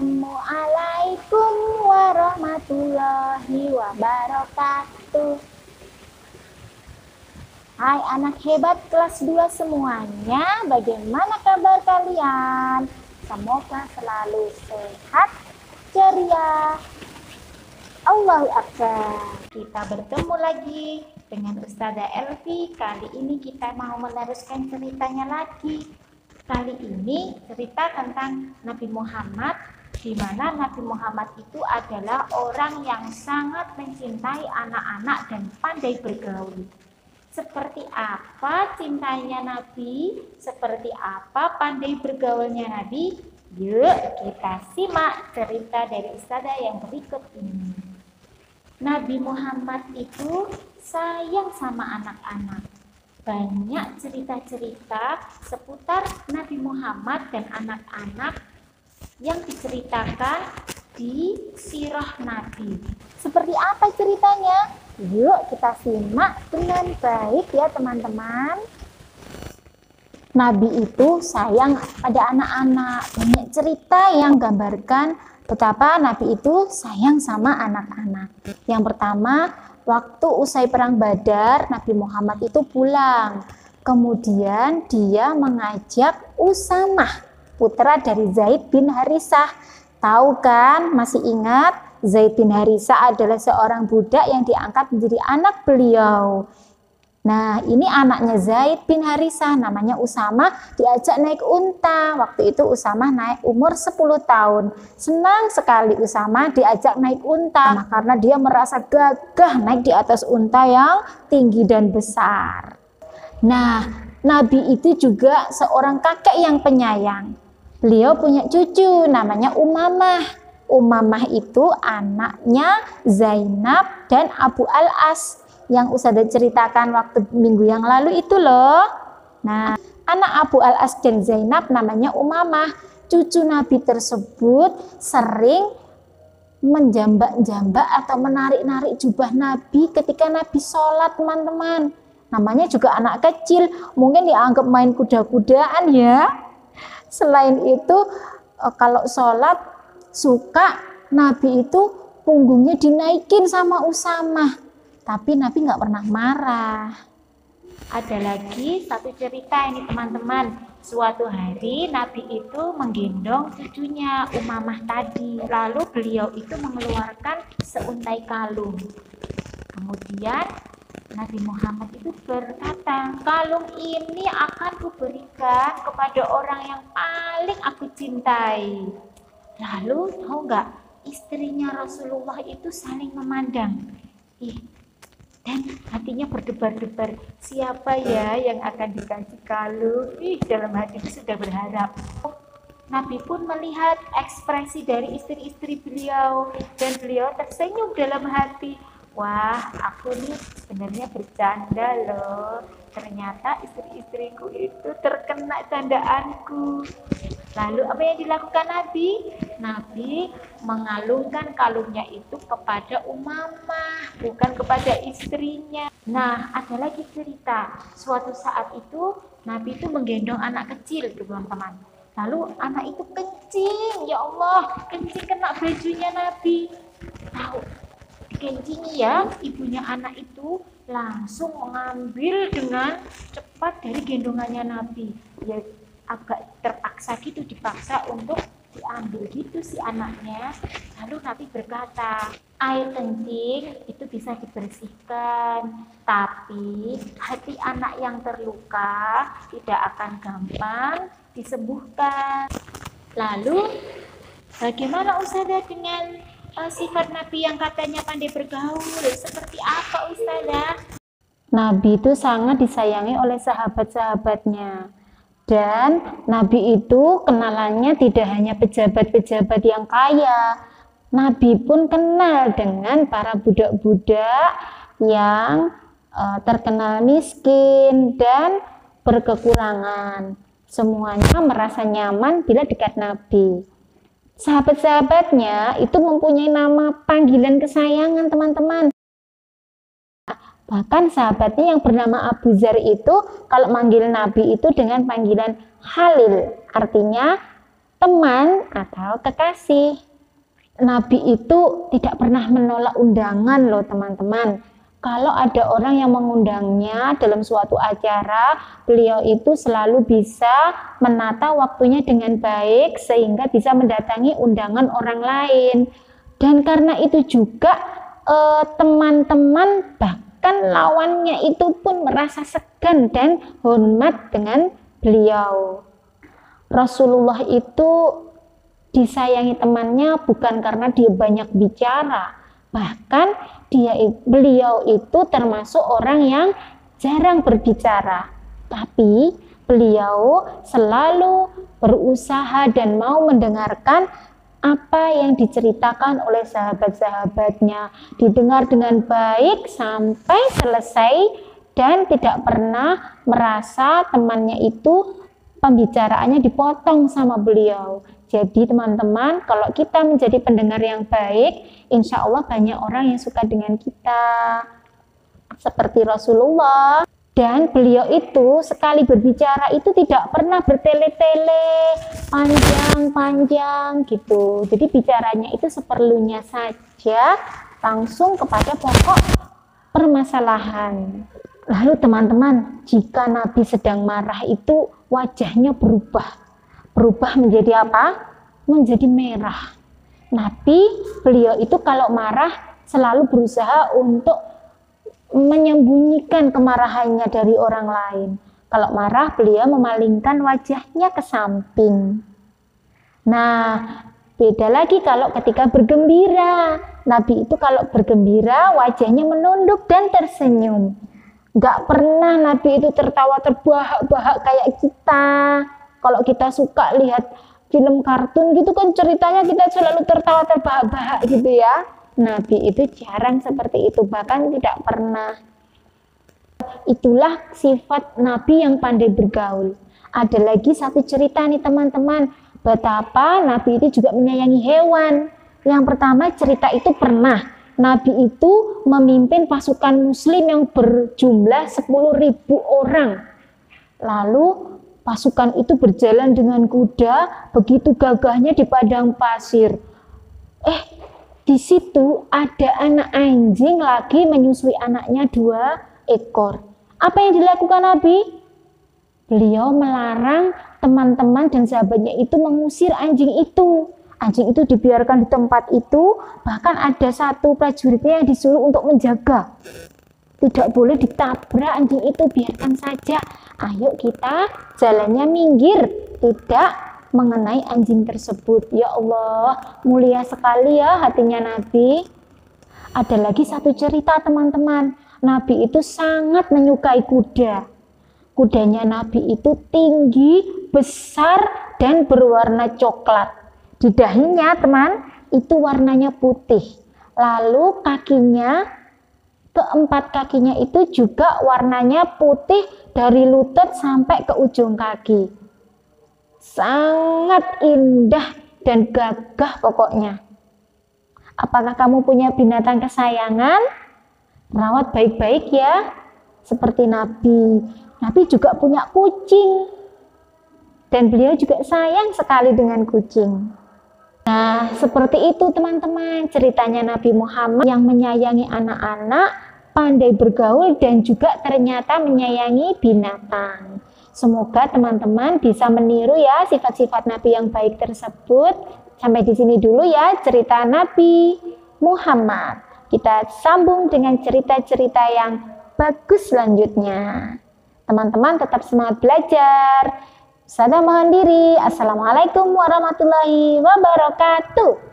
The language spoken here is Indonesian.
Assalamualaikum warahmatullahi wabarakatuh. Hai anak hebat kelas 2 semuanya, bagaimana kabar kalian? Semoga selalu sehat, ceria. Allahu Akbar. Kita bertemu lagi dengan Ustazah Elvi. Kali ini kita mau meneruskan ceritanya lagi. Kali ini cerita tentang Nabi Muhammad, di mana Nabi Muhammad itu adalah orang yang sangat mencintai anak-anak dan pandai bergaul. Seperti apa cintanya Nabi? Seperti apa pandai bergaulnya Nabi? Yuk kita simak cerita dari Ustazah yang berikut ini. Nabi Muhammad itu sayang sama anak-anak. Banyak cerita-cerita seputar Nabi Muhammad dan anak-anak yang diceritakan di sirah Nabi. Seperti apa ceritanya? Yuk kita simak dengan baik ya teman-teman. Nabi itu sayang pada anak-anak. Banyak cerita yang gambarkan betapa Nabi itu sayang sama anak-anak. Yang pertama, waktu usai perang Badar, Nabi Muhammad itu pulang. Kemudian dia mengajak Usamah, putra dari Zaid bin Harisah. Tahu kan, masih ingat? Zaid bin Harisah adalah seorang budak yang diangkat menjadi anak beliau. Nah, ini anaknya Zaid bin Harisah, namanya Usamah, diajak naik unta. Waktu itu Usamah naik umur 10 tahun. Senang sekali Usamah diajak naik unta, karena dia merasa gagah naik di atas unta yang tinggi dan besar. Nah, Nabi itu juga seorang kakek yang penyayang. Beliau punya cucu, namanya Umamah. Umamah itu anaknya Zainab dan Abu Al-As yang Ustazah ceritakan waktu minggu yang lalu itu loh. Nah, anak Abu Al-As dan Zainab namanya Umamah. Cucu Nabi tersebut sering menjambak-jambak atau menarik-narik jubah Nabi ketika Nabi sholat, teman-teman. Namanya juga anak kecil, mungkin dianggap main kuda-kudaan ya. Selain itu, kalau sholat suka Nabi itu punggungnya dinaikin sama Usamah. Tapi Nabi nggak pernah marah. Ada lagi satu cerita ini teman-teman. Suatu hari Nabi itu menggendong cucunya Umamah tadi. Lalu beliau itu mengeluarkan seuntai kalung. Kemudian Nabi Muhammad itu berkata, kalung ini akan kuberikan kepada orang yang paling aku cintai. Lalu tahu nggak, istrinya Rasulullah itu saling memandang. Dan hatinya berdebar-debar, siapa ya yang akan dikasih kalung? Dalam hati itu sudah berharap. Nabi pun melihat ekspresi dari istri-istri beliau dan beliau tersenyum dalam hati. Wah, aku nih sebenarnya bercanda loh. Ternyata istri-istriku itu terkena candaanku. Lalu apa yang dilakukan Nabi? Nabi mengalungkan kalungnya itu kepada Umamah, bukan kepada istrinya. Nah, ada lagi cerita. Suatu saat itu Nabi itu menggendong anak kecil, teman-teman. Lalu anak itu kencing, ya Allah, kencing kena bajunya Nabi. Tahu, dikencingi ya, ibunya anak itu langsung mengambil dengan cepat dari gendongannya Nabi. Ya, agak terpaksa gitu, dipaksa untuk diambil gitu si anaknya. Lalu Nabi berkata, air kencing itu bisa dibersihkan, tapi hati anak yang terluka tidak akan gampang disembuhkan. Lalu bagaimana Ustazah dengan sifat Nabi yang katanya pandai bergaul? Seperti apa Ustazah? Nabi itu sangat disayangi oleh sahabat-sahabatnya. Dan Nabi itu kenalannya tidak hanya pejabat-pejabat yang kaya. Nabi pun kenal dengan para budak-budak yang terkenal miskin dan berkekurangan. Semuanya merasa nyaman bila dekat Nabi. Sahabat-sahabatnya itu mempunyai nama panggilan kesayangan, teman-teman. Bahkan sahabatnya yang bernama Abu Dzar itu kalau manggil Nabi itu dengan panggilan Khalil, artinya teman atau kekasih. Nabi itu tidak pernah menolak undangan loh teman-teman. Kalau ada orang yang mengundangnya dalam suatu acara, beliau itu selalu bisa menata waktunya dengan baik sehingga bisa mendatangi undangan orang lain. Dan karena itu juga teman-teman bahkan lawannya itu pun merasa segan dan hormat dengan beliau. Rasulullah itu disayangi temannya bukan karena dia banyak bicara, bahkan beliau itu termasuk orang yang jarang berbicara, tapi beliau selalu berusaha dan mau mendengarkan apa yang diceritakan oleh sahabat-sahabatnya, didengar dengan baik sampai selesai dan tidak pernah merasa temannya itu pembicaraannya dipotong sama beliau. Jadi teman-teman, kalau kita menjadi pendengar yang baik, insya Allah banyak orang yang suka dengan kita. Seperti Rasulullah. Dan beliau itu sekali berbicara itu tidak pernah bertele-tele, panjang-panjang gitu. Jadi bicaranya itu seperlunya saja, langsung kepada pokok permasalahan. Lalu teman-teman, jika Nabi sedang marah itu wajahnya berubah menjadi apa? Menjadi merah. Nabi beliau itu kalau marah selalu berusaha untuk menyembunyikan kemarahannya dari orang lain. Kalau marah beliau memalingkan wajahnya ke samping. Nah, beda lagi kalau ketika bergembira. Nabi itu kalau bergembira wajahnya menunduk dan tersenyum. Gak pernah Nabi itu tertawa terbahak-bahak kayak kita. Kalau kita suka lihat film kartun gitu kan ceritanya kita selalu tertawa terbahak-bahak gitu ya. Nabi itu jarang seperti itu, bahkan tidak pernah. Itulah sifat Nabi yang pandai bergaul. Ada lagi satu cerita nih teman-teman, betapa Nabi itu juga menyayangi hewan. Yang pertama cerita itu pernah Nabi itu memimpin pasukan muslim yang berjumlah 10.000 orang. Lalu pasukan itu berjalan dengan kuda, begitu gagahnya di padang pasir. Di situ ada anak anjing lagi menyusui anaknya 2 ekor. Apa yang dilakukan Nabi? Beliau melarang teman-teman dan sahabatnya itu mengusir anjing itu. Anjing itu dibiarkan di tempat itu, bahkan ada satu prajuritnya yang disuruh untuk menjaga. Tidak boleh ditabrak anjing itu, biarkan saja. Ayo kita jalannya minggir, tidak mengenai anjing tersebut. Ya Allah, mulia sekali ya hatinya Nabi. Ada lagi satu cerita teman-teman. Nabi itu sangat menyukai kuda. Kudanya Nabi itu tinggi, besar, dan berwarna coklat. Di dahinya teman, itu warnanya putih. Lalu keempat kakinya itu juga warnanya putih dari lutut sampai ke ujung kaki. Sangat indah dan gagah pokoknya. Apakah kamu punya binatang kesayangan? Rawat baik-baik ya. Seperti Nabi. Nabi juga punya kucing. Dan beliau juga sayang sekali dengan kucing. Nah, seperti itu teman-teman ceritanya Nabi Muhammad yang menyayangi anak-anak, pandai bergaul, dan juga ternyata menyayangi binatang. Semoga teman-teman bisa meniru ya sifat-sifat Nabi yang baik tersebut. Sampai di sini dulu ya cerita Nabi Muhammad. Kita sambung dengan cerita-cerita yang bagus selanjutnya. Teman-teman tetap semangat belajar. Saya mohon diri. Assalamualaikum warahmatullahi wabarakatuh.